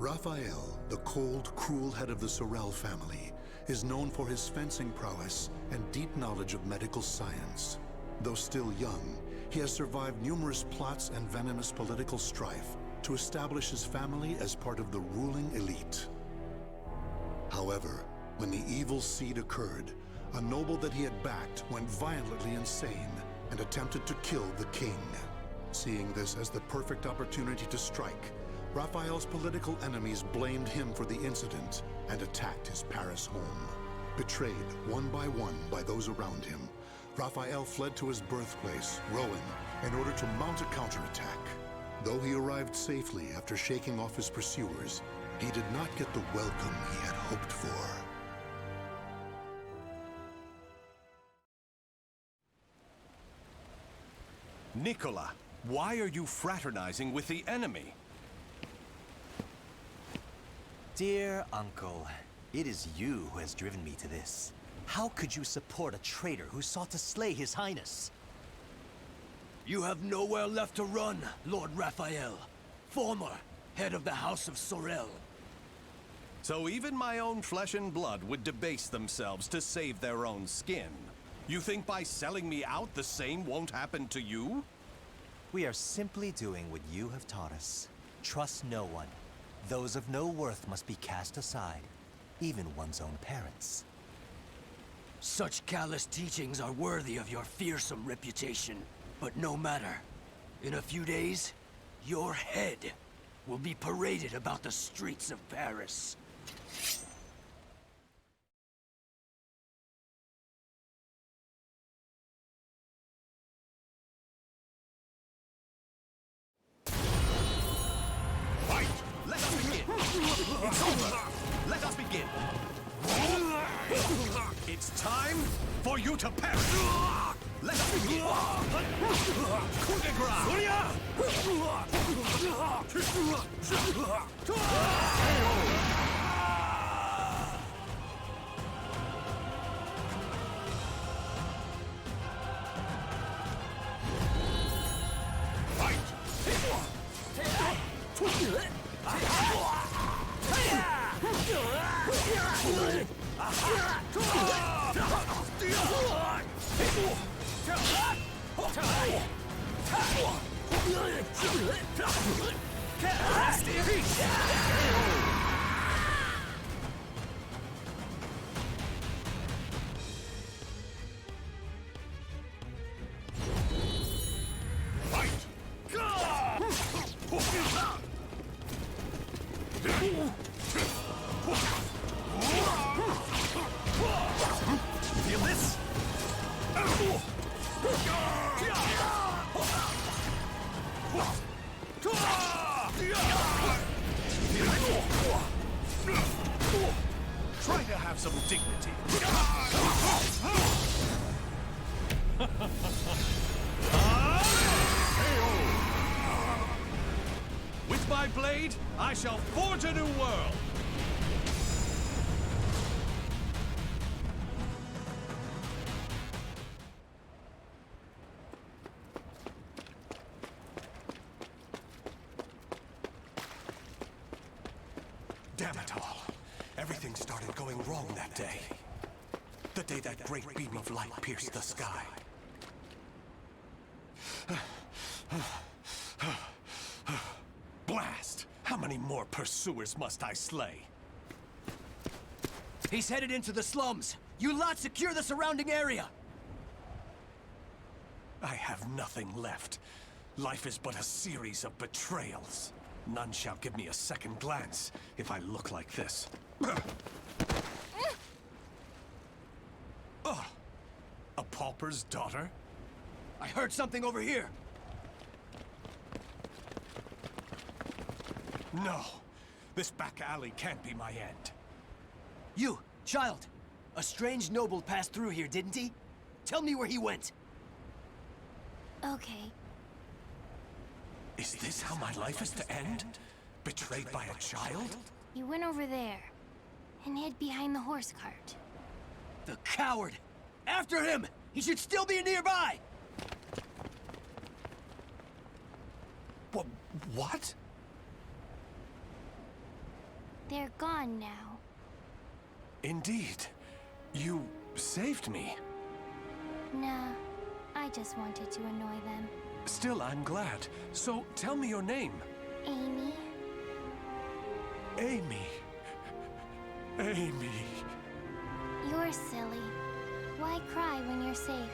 Raphael, the cold, cruel head of the Sorel family, is known for his fencing prowess and deep knowledge of medical science. Though still young, he has survived numerous plots and venomous political strife to establish his family as part of the ruling elite. However, when the evil seed occurred, a noble that he had backed went violently insane and attempted to kill the king. Seeing this as the perfect opportunity to strike, Raphael's political enemies blamed him for the incident and attacked his Paris home. Betrayed one by those around him, Raphael fled to his birthplace, Rouen, in order to mount a counterattack. Though he arrived safely after shaking off his pursuers, he did not get the welcome he had hoped for. Nicola, why are you fraternizing with the enemy? Dear Uncle, it is you who has driven me to this. How could you support a traitor who sought to slay His Highness? You have nowhere left to run, Lord Raphael, former head of the House of Sorel. So even my own flesh and blood would debase themselves to save their own skin. You think by selling me out, the same won't happen to you? We are simply doing what you have taught us. Trust no one. Those of no worth must be cast aside, even one's own parents. Such callous teachings are worthy of your fearsome reputation. But no matter. In a few days, your head will be paraded about the streets of Paris. Fight! Let us begin! It's over! Let us begin! It's time for you to perish! Let us begin! Coup de grace! Feel this? Try to have some dignity. With my blade, I shall forge a new world. Damn it all. Everything started going wrong that day. The day that great beam of light pierced the sky. Blast! How many more pursuers must I slay? He's headed into the slums. You lot secure the surrounding area. I have nothing left. Life is but a series of betrayals. None shall give me a second glance if I look like this. A pauper's daughter? I heard something over here. No. This back alley can't be my end. You, child. A strange noble passed through here, didn't he? Tell me where he went. Okay. Is this how my life is to end? Betrayed by a child? He went over there and hid behind the horse cart. The coward! After him! He should still be nearby! What? They're gone now. Indeed. You saved me. Nah, I just wanted to annoy them. Still, I'm glad. So, tell me your name. Amy? Amy. Amy. You're silly. Why cry when you're safe?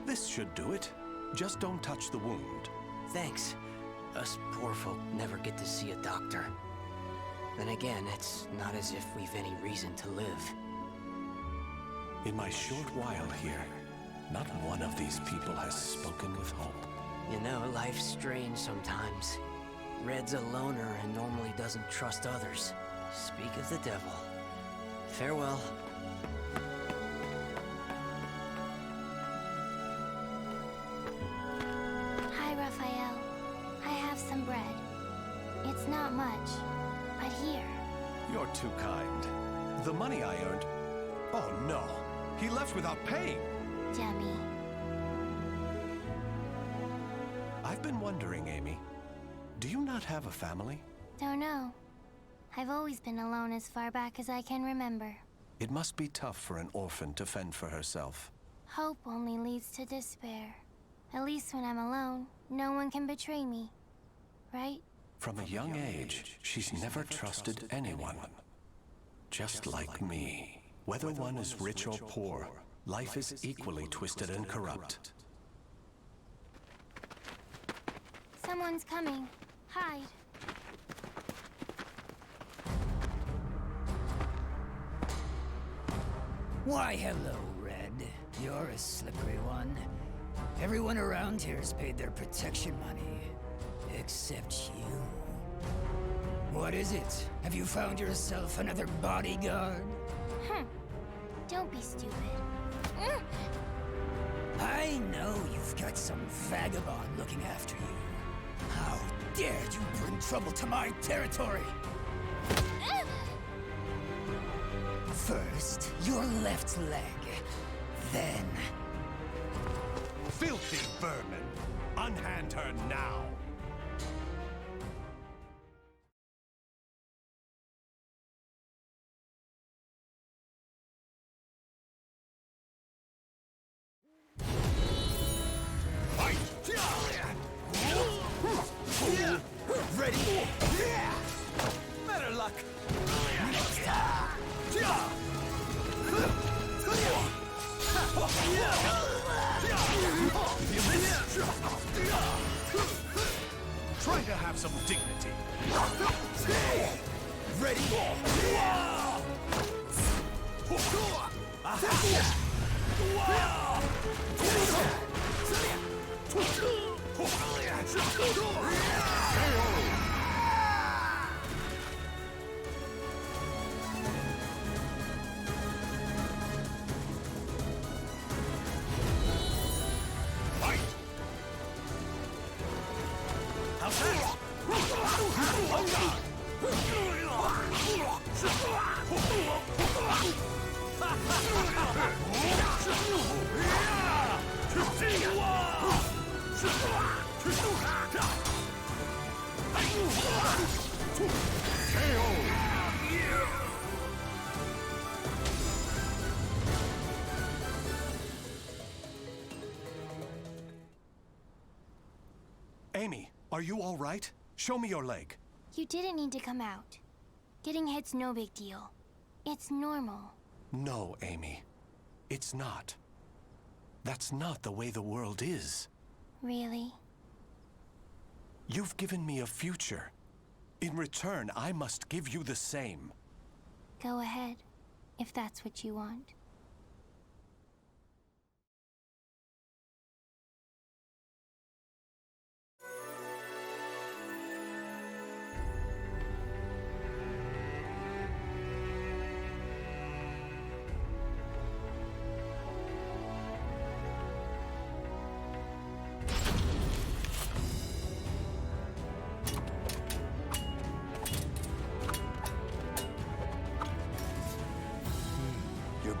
This should do it. Just don't touch the wound. Thanks. Us poor folk never get to see a doctor. Then again, it's not as if we've any reason to live. In my short while here, not one of these people has spoken with hope. You know, life's strange sometimes. Red's a loner and normally doesn't trust others. Speak of the devil. Farewell. Hi, Raphael. I have some bread. It's not much, but here. You're too kind. The money I earned... Oh no! He left without paying! Dummy. I've been wondering, Amy. Do you not have a family? Don't know. I've always been alone as far back as I can remember. It must be tough for an orphan to fend for herself. Hope only leads to despair. At least when I'm alone, no one can betray me. Right? From a young age, she's never trusted anyone. Just like me. Whether one is rich or poor, life is equally twisted and corrupt. Someone's coming. Hide. Why, hello, Red. You're a slippery one. Everyone around here's paid their protection money. Except you. What is it? Have you found yourself another bodyguard? Don't be stupid. I know you've got some vagabond looking after you. How dare you bring trouble to my territory? First, your left leg. Then... Filthy vermin! Unhand her now! Ready? Better luck! Try to have some dignity. Ready? How's that? Amy, are you all right? Show me your leg. You didn't need to come out. Getting hit's no big deal. It's normal. No, Amy. It's not. That's not the way the world is. Really? You've given me a future. In return, I must give you the same. Go ahead, if that's what you want.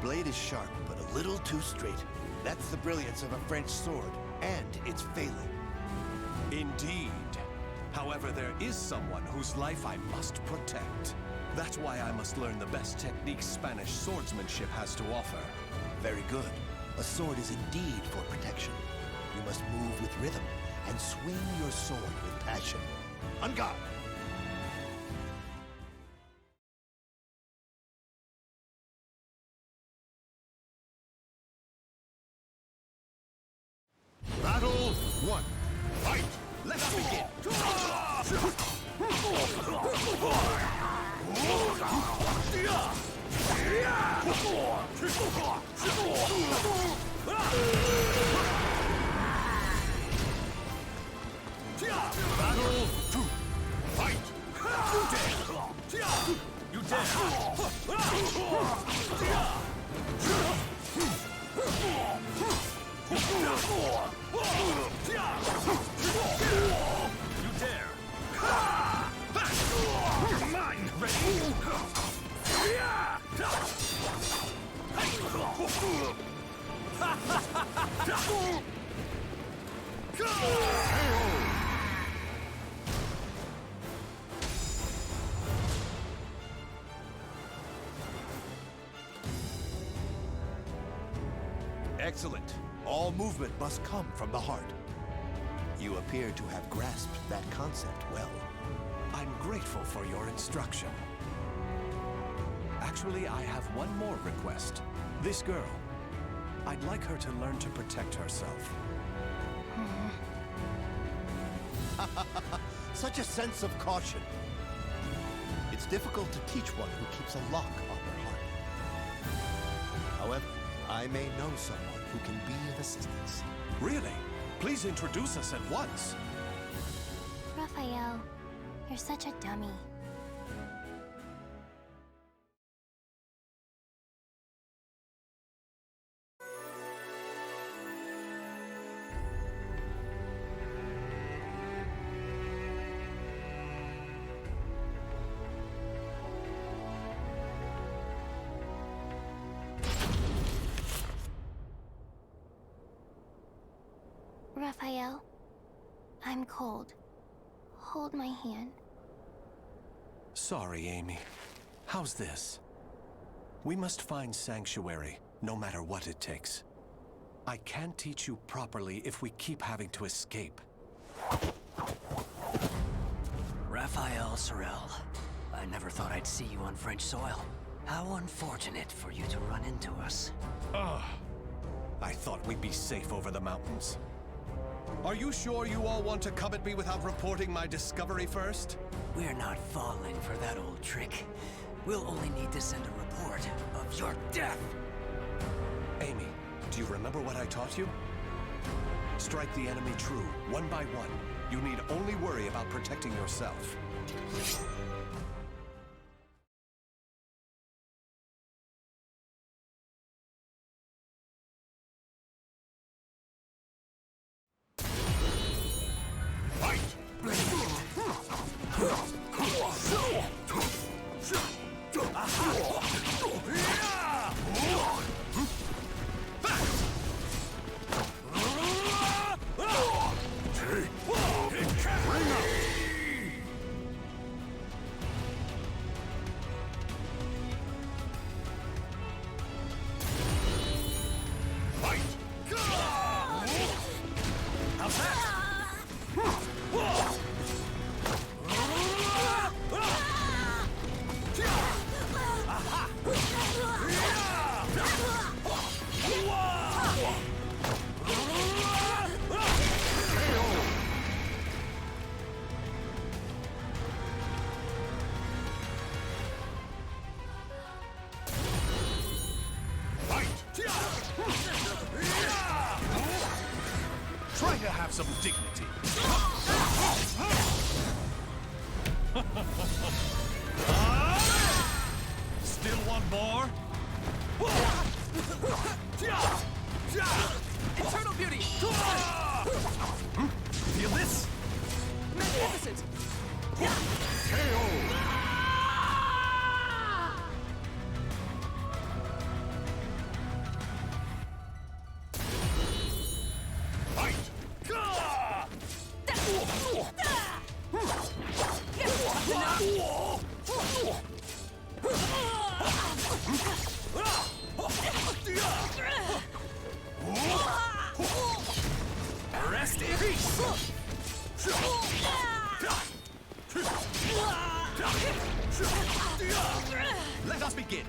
blade is sharp, but a little too straight. That's the brilliance of a French sword, and it's failing. Indeed. However, there is someone whose life I must protect. That's why I must learn the best techniques Spanish swordsmanship has to offer. Very good. A sword is indeed for protection. You must move with rhythm and swing your sword with passion. On guard! Battle 1. Fight! Let's begin! Battle 2. Fight! You dare! You dare! Mine! Excellent. All movement must come from the heart. You appear to have grasped that concept well. I'm grateful for your instruction. Actually, I have one more request. This girl. I'd like her to learn to protect herself. Such a sense of caution. It's difficult to teach one who keeps a lock on her heart. However, I may know someone who can be of assistance. Really? Please introduce us at once. Raphael, you're such a dummy. Raphael, I'm cold. Hold my hand. Sorry, Amy. How's this? We must find sanctuary, no matter what it takes. I can't teach you properly if we keep having to escape. Raphael'S, I never thought I'd see you on French soil. How unfortunate for you to run into us. I thought we'd be safe over the mountains. Are you sure you all want to come at me without reporting my discovery first? We're not falling for that old trick. We'll only need to send a report of your death. Amy, do you remember what I taught you? Strike the enemy true, one by one. You need only worry about protecting yourself. Try to have some dignity. Still want more? Eternal beauty! Feel this? Magnificent! Let us begin.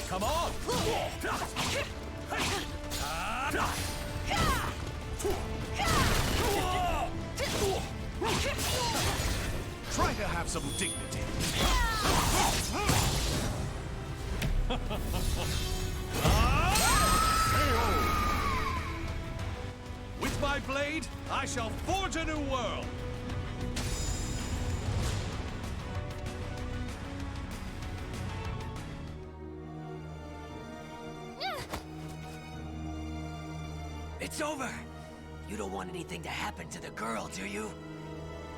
Come on. Try to have some dignity. With my blade, I shall forge a new world. It's over! You don't want anything to happen to the girl, do you?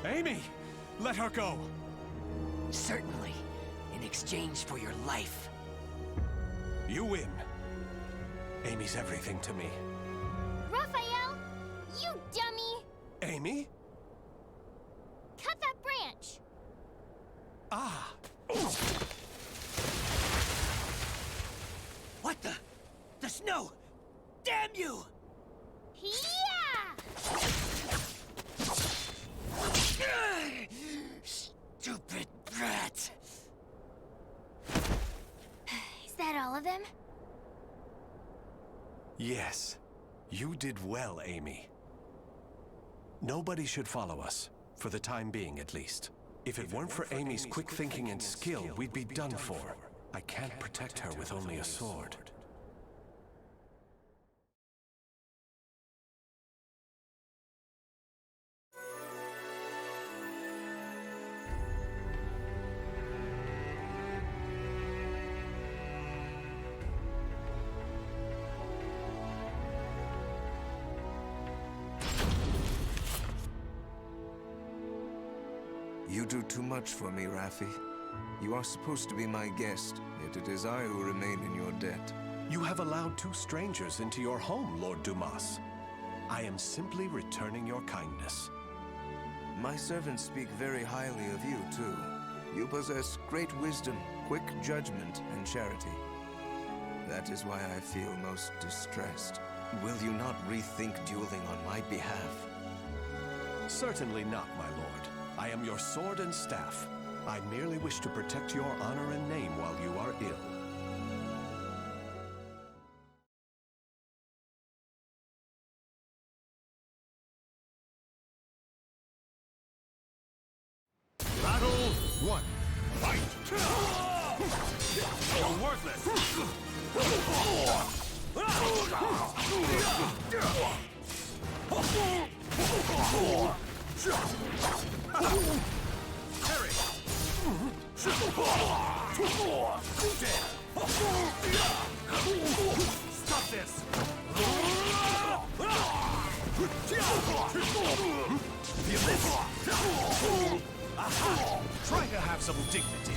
Amy, let her go. Certainly. In exchange for your life. You win. Amy's everything to me. Raphael! You dummy! Amy? Cut that branch! Ah! What the? The snow! Damn you! Yeah! Stupid brat! Is that all of them? Yes. You did well, Amy. Nobody should follow us, for the time being at least. If it weren't for Amy's quick thinking and skill, we'd be done for. I can't protect her with only a sword. You do too much for me, Raffi. You are supposed to be my guest, yet it is I who remain in your debt. You have allowed two strangers into your home, Lord Dumas. I am simply returning your kindness. My servants speak very highly of you, too. You possess great wisdom, quick judgment, and charity. That is why I feel most distressed. Will you not rethink dueling on my behalf? Certainly not, my lord. I am your sword and staff. I merely wish to protect your honor and name while you are ill. Battle 1. Fight! You're worthless! Parry! Stop this! Feel this? Aha! Try to have some dignity.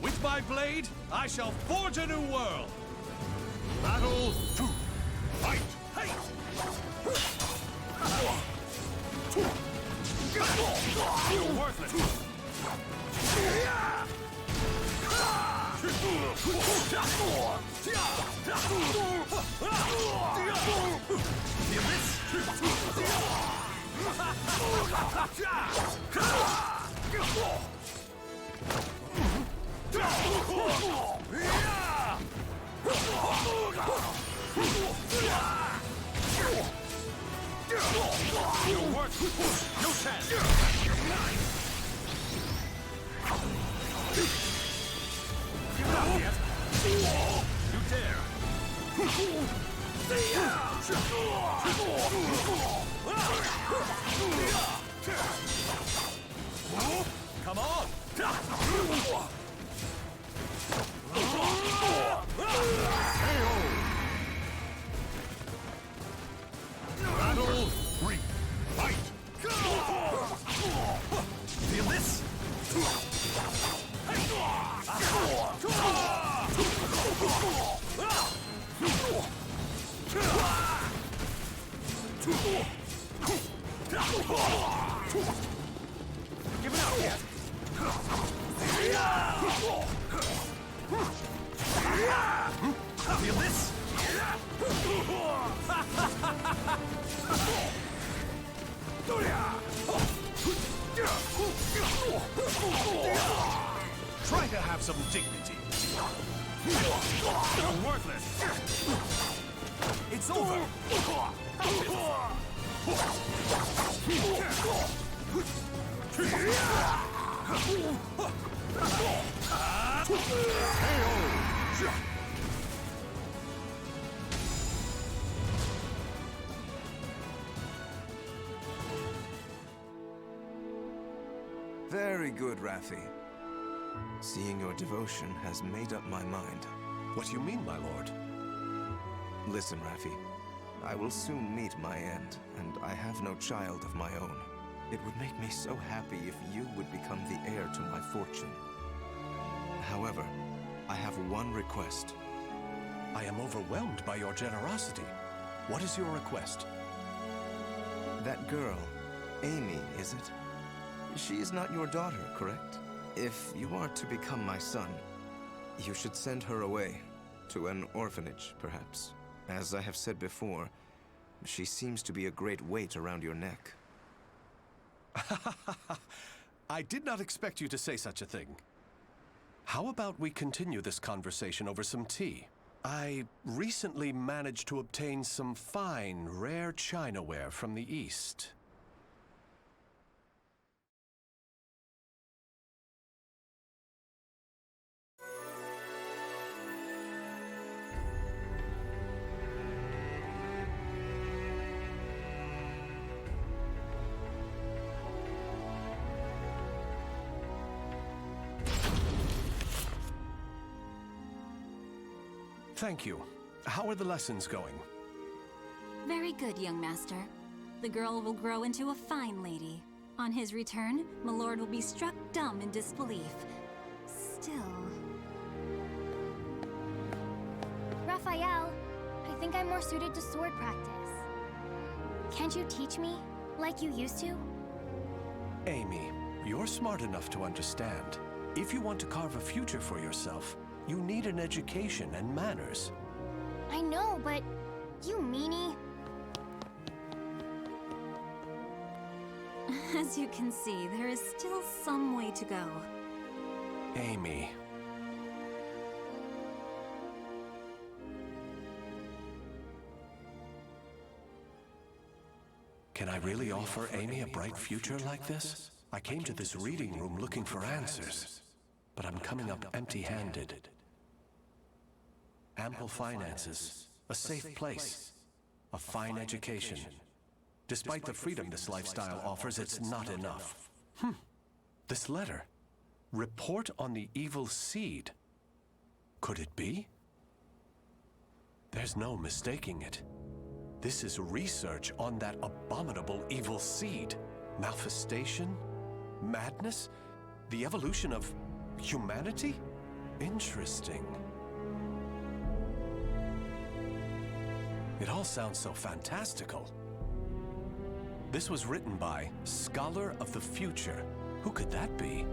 With my blade, I shall forge a new world. Battle 2. Fight! Hey! You're worthless. Your work, no chance. Give it up yet. You dare. Come on. Battle 3. Fight! Feel this? Give it up yet. have some dignity. You're worthless. It's over. Very good, Raffi. Seeing your devotion has made up my mind. What do you mean, my lord? Listen, Raffi. I will soon meet my end, and I have no child of my own. It would make me so happy if you would become the heir to my fortune. However, I have one request. I am overwhelmed by your generosity. What is your request? That girl, Amy, is it? She is not your daughter, correct? If you are to become my son, you should send her away, to an orphanage, perhaps. As I have said before, she seems to be a great weight around your neck. I did not expect you to say such a thing. How about we continue this conversation over some tea? I recently managed to obtain some fine, rare chinaware from the East. Thank you. How are the lessons going? Very good, young master. The girl will grow into a fine lady. On his return, my lord will be struck dumb in disbelief. Still... Raphael, I think I'm more suited to sword practice. Can't you teach me, like you used to? Amy, you're smart enough to understand. If you want to carve a future for yourself, you need an education and manners. I know, but you meanie. As you can see, there is still some way to go. Amy. Can I really offer Amy a bright future like this? I came to this reading room looking for answers, but I'm coming up empty-handed. Ample finances, a safe place, a fine education. Despite the freedom this lifestyle offers, it's not enough. This letter. Report on the evil seed. Could it be? There's no mistaking it. This is research on that abominable evil seed. Malfestation? Madness? The evolution of humanity? Interesting. It all sounds so fantastical. This was written by Scholar of the Future. Who could that be?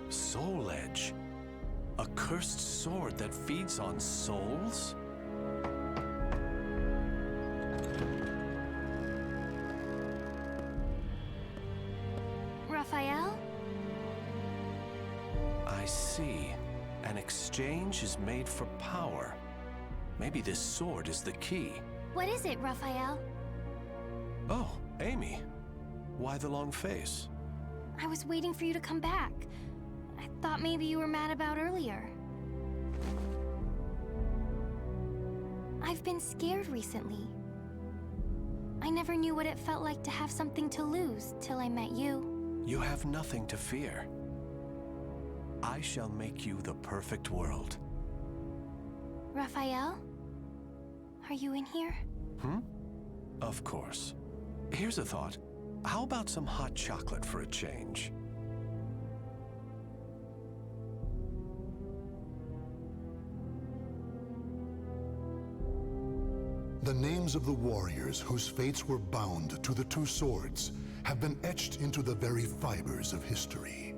Soul Edge. A cursed sword that feeds on souls? Raphael? I see. An exchange is made for power. Maybe this sword is the key. What is it, Raphael? Oh, Amy. Why the long face? I was waiting for you to come back. I thought maybe you were mad about earlier. I've been scared recently. I never knew what it felt like to have something to lose till I met you. You have nothing to fear. I shall make you the perfect world. Raphael? Are you in here? Of course. Here's a thought. How about some hot chocolate for a change? The names of the warriors whose fates were bound to the two swords have been etched into the very fibers of history.